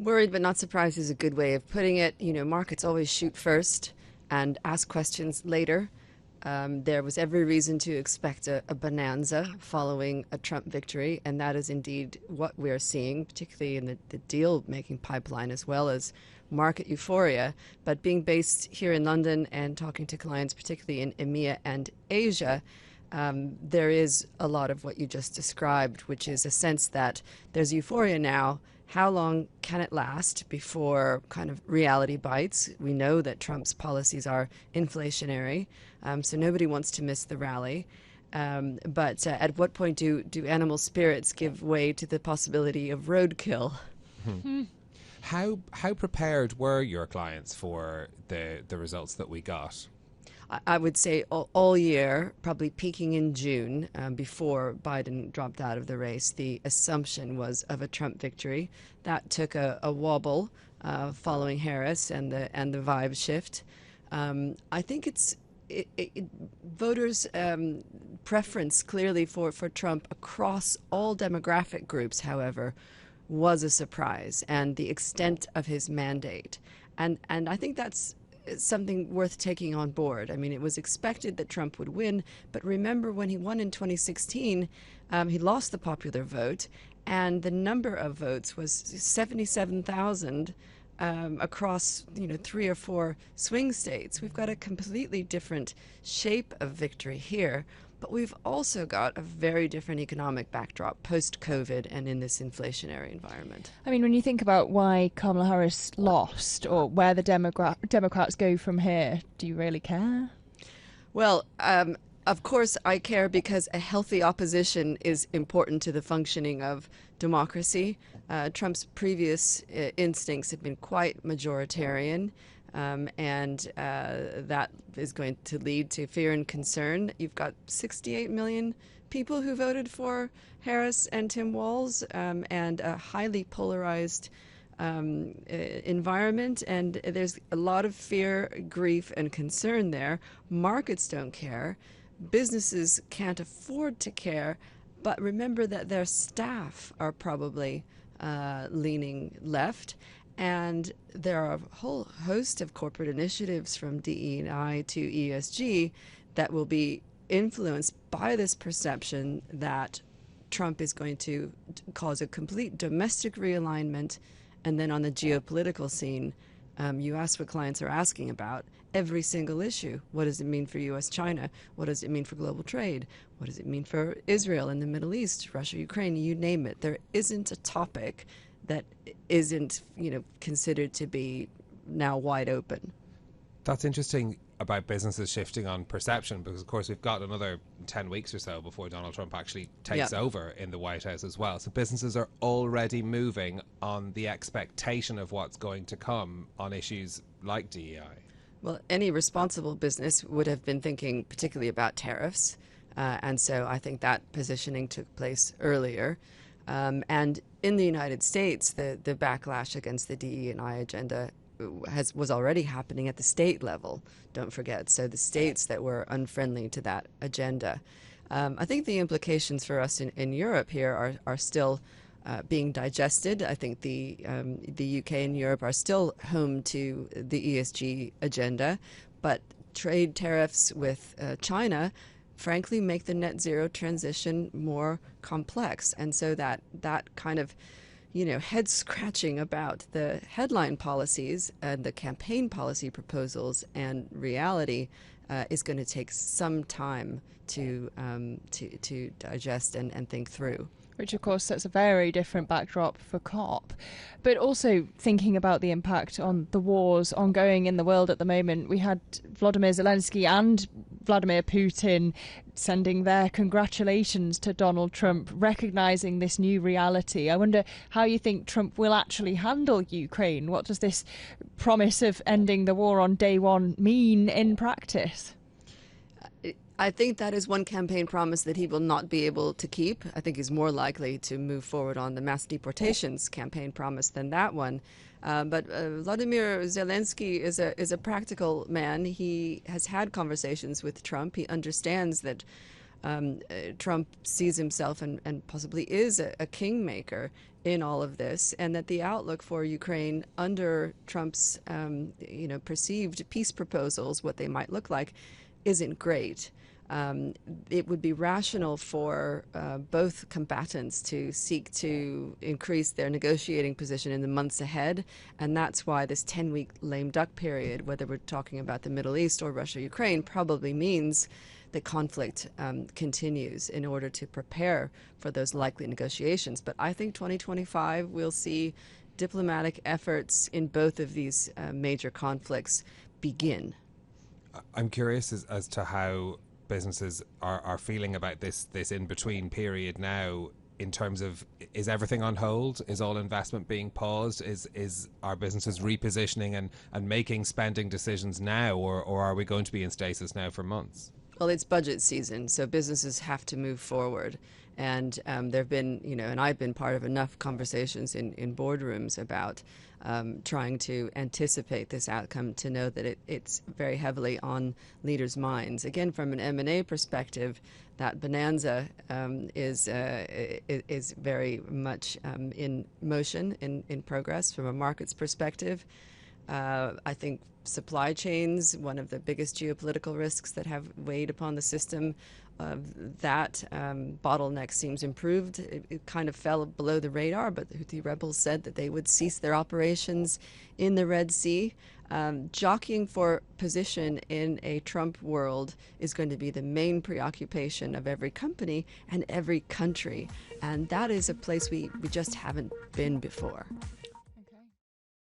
Worried but not surprised is a good way of putting it. You know, markets always shoot first and ask questions later. There was every reason to expect a bonanza following a Trump victory, and that is indeed what we're seeing, particularly in the deal-making pipeline as well as market euphoria. But being based here in London and talking to clients, particularly in EMEA and Asia, there is a lot of what you just described, which is a sense that there's euphoria now. How long can it last before kind of reality bites? We know that Trump's policies are inflationary, so nobody wants to miss the rally. But at what point do animal spirits give way to the possibility of roadkill? How prepared were your clients for the results that we got? I would say all year, probably peaking in June, before Biden dropped out of the race, the assumption was of a Trump victory. That took a wobble following Harris and the vibe shift. I think voters' preference clearly for Trump across all demographic groups, however, was a surprise, and the extent of his mandate. And I think that's something worth taking on board. I mean, it was expected that Trump would win, but remember when he won in 2016, he lost the popular vote, and the number of votes was 77,000 across 3 or 4 swing states. We've got a completely different shape of victory here, but we've also got a very different economic backdrop post-COVID and in this inflationary environment. I mean, when you think about why Kamala Harris lost or where the Democrats go from here, do you really care? Well, of course I care, because a healthy opposition is important to the functioning of democracy. Trump's previous instincts have been quite majoritarian. And that is going to lead to fear and concern. You've got 68 million people who voted for Harris and Tim Walz, and a highly polarized environment. And there's a lot of fear, grief, and concern there. Markets don't care. Businesses can't afford to care. But remember that their staff are probably leaning left. And there are a whole host of corporate initiatives from DE&I to ESG that will be influenced by this perception that Trump is going to cause a complete domestic realignment. And then on the geopolitical scene, you ask what clients are asking about every single issue. What does it mean for U.S.-China? What does it mean for global trade? What does it mean for Israel and the Middle East, Russia, Ukraine, you name it? There isn't a topic that isn't, considered to be now wide open. That's interesting about businesses shifting on perception, because of course we've got another 10 weeks or so before Donald Trump actually takes over in the White House as well. So businesses are already moving on the expectation of what's going to come on issues like DEI. Well, any responsible business would have been thinking particularly about tariffs. And so I think that positioning took place earlier. And in the United States, the backlash against the DE&I agenda was already happening at the state level, don't forget. So the states that were unfriendly to that agenda. I think the implications for us in Europe here are still being digested. I think the UK and Europe are still home to the ESG agenda, but trade tariffs with China frankly make the net zero transition more complex. And so that kind of, head scratching about the headline policies and the campaign policy proposals and reality is going to take some time to digest and think through. Which, of course, sets a very different backdrop for COP. But also thinking about the impact on the wars ongoing in the world at the moment, we had Volodymyr Zelensky and Vladimir Putin sending their congratulations to Donald Trump, recognising this new reality. I wonder how you think Trump will actually handle Ukraine. What does this promise of ending the war on day one mean in practice? I think that is one campaign promise that he will not be able to keep. I think he's more likely to move forward on the mass deportations campaign promise than that one. But Volodymyr Zelensky is a practical man. He has had conversations with Trump. He understands that Trump sees himself and possibly is a kingmaker in all of this, and that the outlook for Ukraine under Trump's perceived peace proposals, what they might look like, isn't great. It would be rational for both combatants to seek to increase their negotiating position in the months ahead, and that's why this 10-week lame duck period, whether we're talking about the Middle East or Russia-Ukraine, probably means the conflict continues in order to prepare for those likely negotiations. But I think 2025 we'll see diplomatic efforts in both of these major conflicts begin. I'm curious as to how businesses are feeling about this in-between period now, in terms of, is everything on hold? Is all investment being paused? Are businesses repositioning and making spending decisions now, or are we going to be in stasis now for months? Well, it's budget season, so businesses have to move forward. And there have been, and I've been part of enough conversations in boardrooms about trying to anticipate this outcome to know that it's very heavily on leaders' minds. Again, from an M&A perspective, that bonanza is very much in motion, in progress from a market's perspective. I think supply chains, one of the biggest geopolitical risks that have weighed upon the system, that bottleneck seems improved. It kind of fell below the radar, but the Houthi rebels said that they would cease their operations in the Red Sea. Jockeying for position in a Trump world is going to be the main preoccupation of every company and every country. And that is a place we just haven't been before.